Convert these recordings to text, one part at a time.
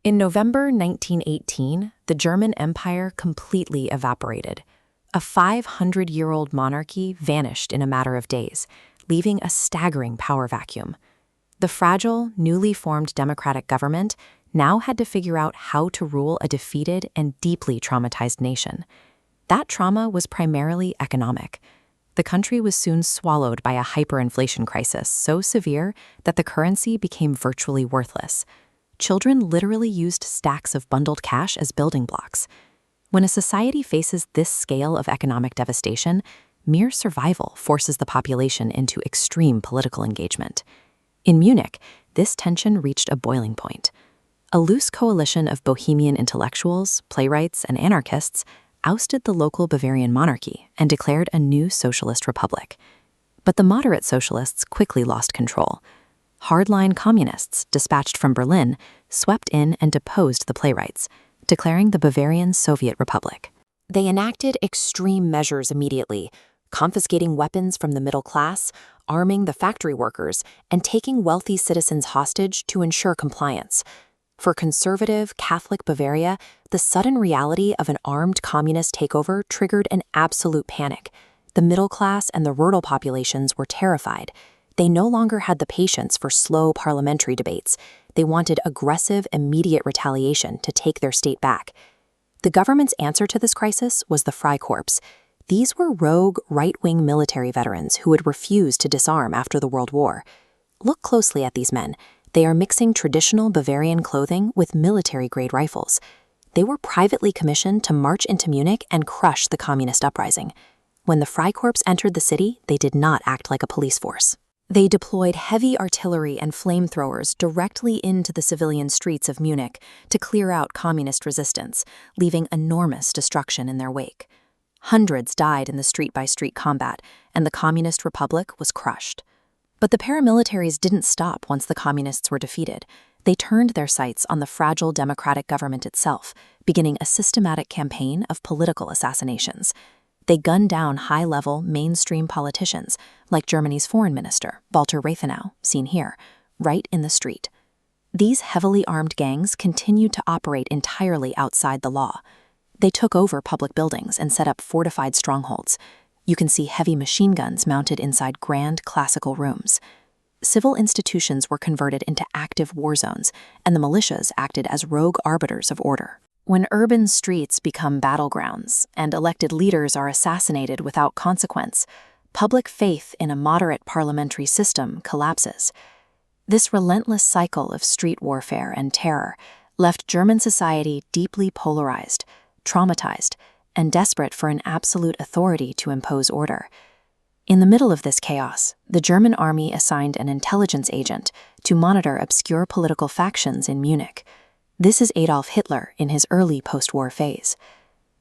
In November 1918, the German Empire completely evaporated. A 500-year-old monarchy vanished in a matter of days, leaving a staggering power vacuum. The fragile, newly formed democratic government now had to figure out how to rule a defeated and deeply traumatized nation. That trauma was primarily economic. The country was soon swallowed by a hyperinflation crisis so severe that the currency became virtually worthless. Children literally used stacks of bundled cash as building blocks. When a society faces this scale of economic devastation, mere survival forces the population into extreme political engagement. In Munich, this tension reached a boiling point. A loose coalition of Bohemian intellectuals, playwrights, and anarchists ousted the local Bavarian monarchy and declared a new socialist republic. But the moderate socialists quickly lost control. Hardline communists, dispatched from Berlin, swept in and deposed the playwrights, declaring the Bavarian Soviet Republic. They enacted extreme measures immediately, confiscating weapons from the middle class, arming the factory workers, and taking wealthy citizens hostage to ensure compliance. For conservative, Catholic Bavaria, the sudden reality of an armed communist takeover triggered an absolute panic. The middle class and the rural populations were terrified. They no longer had the patience for slow parliamentary debates. They wanted aggressive, immediate retaliation to take their state back. The government's answer to this crisis was the Freikorps. These were rogue, right-wing military veterans who had refused to disarm after the World War. Look closely at these men. They are mixing traditional Bavarian clothing with military-grade rifles. They were privately commissioned to march into Munich and crush the communist uprising. When the Freikorps entered the city, they did not act like a police force. They deployed heavy artillery and flamethrowers directly into the civilian streets of Munich to clear out communist resistance, leaving enormous destruction in their wake. Hundreds died in the street-by-street combat, and the Communist Republic was crushed. But the paramilitaries didn't stop once the communists were defeated. They turned their sights on the fragile democratic government itself, beginning a systematic campaign of political assassinations. They gunned down high-level, mainstream politicians, like Germany's foreign minister, Walter Rathenau, seen here, right in the street. These heavily armed gangs continued to operate entirely outside the law. They took over public buildings and set up fortified strongholds. You can see heavy machine guns mounted inside grand classical rooms. Civil institutions were converted into active war zones, and the militias acted as rogue arbiters of order. When urban streets become battlegrounds and elected leaders are assassinated without consequence, public faith in a moderate parliamentary system collapses. This relentless cycle of street warfare and terror left German society deeply polarized, traumatized, and desperate for an absolute authority to impose order. In the middle of this chaos, the German army assigned an intelligence agent to monitor obscure political factions in Munich. This is Adolf Hitler in his early post-war phase.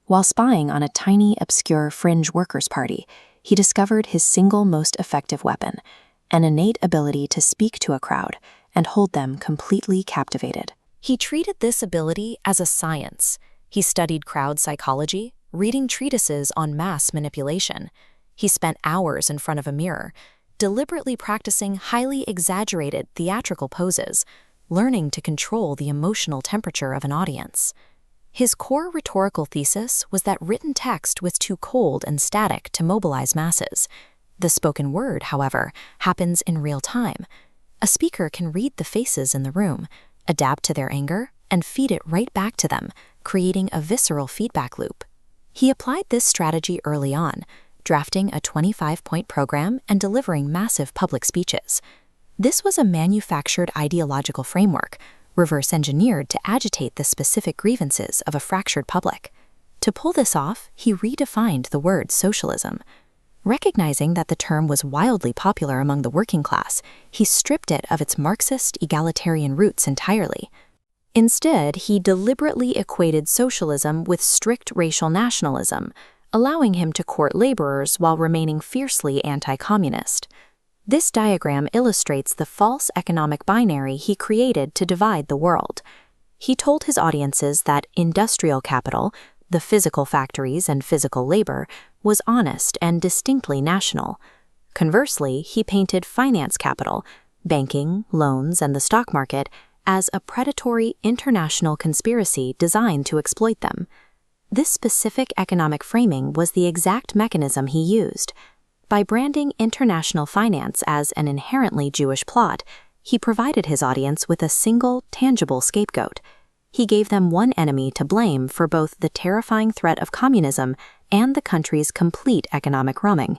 While spying on a tiny, obscure fringe workers' party, he discovered his single most effective weapon, an innate ability to speak to a crowd and hold them completely captivated. He treated this ability as a science. He studied crowd psychology, reading treatises on mass manipulation. He spent hours in front of a mirror, deliberately practicing highly exaggerated theatrical poses, learning to control the emotional temperature of an audience. His core rhetorical thesis was that written text was too cold and static to mobilize masses. The spoken word, however, happens in real time. A speaker can read the faces in the room, adapt to their anger, and feed it right back to them, creating a visceral feedback loop. He applied this strategy early on, drafting a 25-point program and delivering massive public speeches. This was a manufactured ideological framework, reverse-engineered to agitate the specific grievances of a fractured public. To pull this off, he redefined the word socialism. Recognizing that the term was wildly popular among the working class, he stripped it of its Marxist egalitarian roots entirely. Instead, he deliberately equated socialism with strict racial nationalism, allowing him to court laborers while remaining fiercely anti-communist. This diagram illustrates the false economic binary he created to divide the world. He told his audiences that industrial capital, the physical factories and physical labor, was honest and distinctly national. Conversely, he painted finance capital, banking, loans, and the stock market, as a predatory international conspiracy designed to exploit them. This specific economic framing was the exact mechanism he used. By branding international finance as an inherently Jewish plot, he provided his audience with a single, tangible scapegoat. He gave them one enemy to blame for both the terrifying threat of communism and the country's complete economic rumming.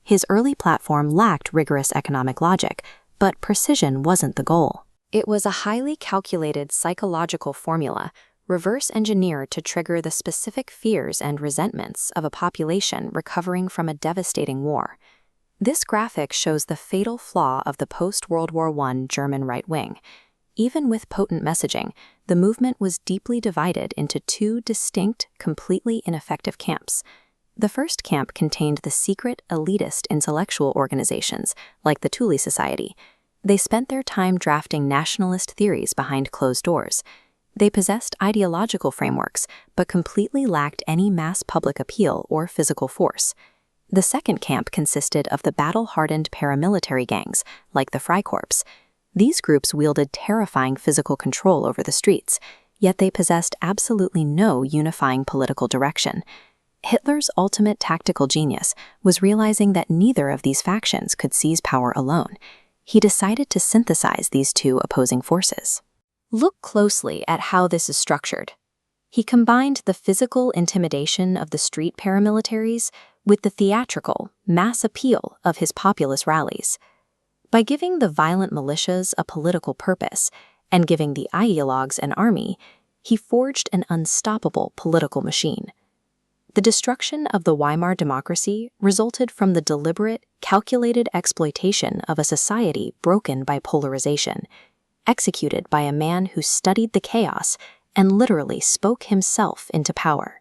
His early platform lacked rigorous economic logic, but precision wasn't the goal. It was a highly calculated psychological formula, reverse-engineered to trigger the specific fears and resentments of a population recovering from a devastating war. This graphic shows the fatal flaw of the post-World War I German right wing. Even with potent messaging, the movement was deeply divided into two distinct, completely ineffective camps. The first camp contained the secret, elitist intellectual organizations, like the Thule Society. They spent their time drafting nationalist theories behind closed doors. They possessed ideological frameworks, but completely lacked any mass public appeal or physical force. The second camp consisted of the battle-hardened paramilitary gangs, like the Freikorps. These groups wielded terrifying physical control over the streets, yet they possessed absolutely no unifying political direction. Hitler's ultimate tactical genius was realizing that neither of these factions could seize power alone. He decided to synthesize these two opposing forces. Look closely at how this is structured. He combined the physical intimidation of the street paramilitaries with the theatrical, mass appeal of his populist rallies. By giving the violent militias a political purpose and giving the ideologues an army, he forged an unstoppable political machine. The destruction of the Weimar democracy resulted from the deliberate, calculated exploitation of a society broken by polarization, executed by a man who studied the chaos and literally spoke himself into power.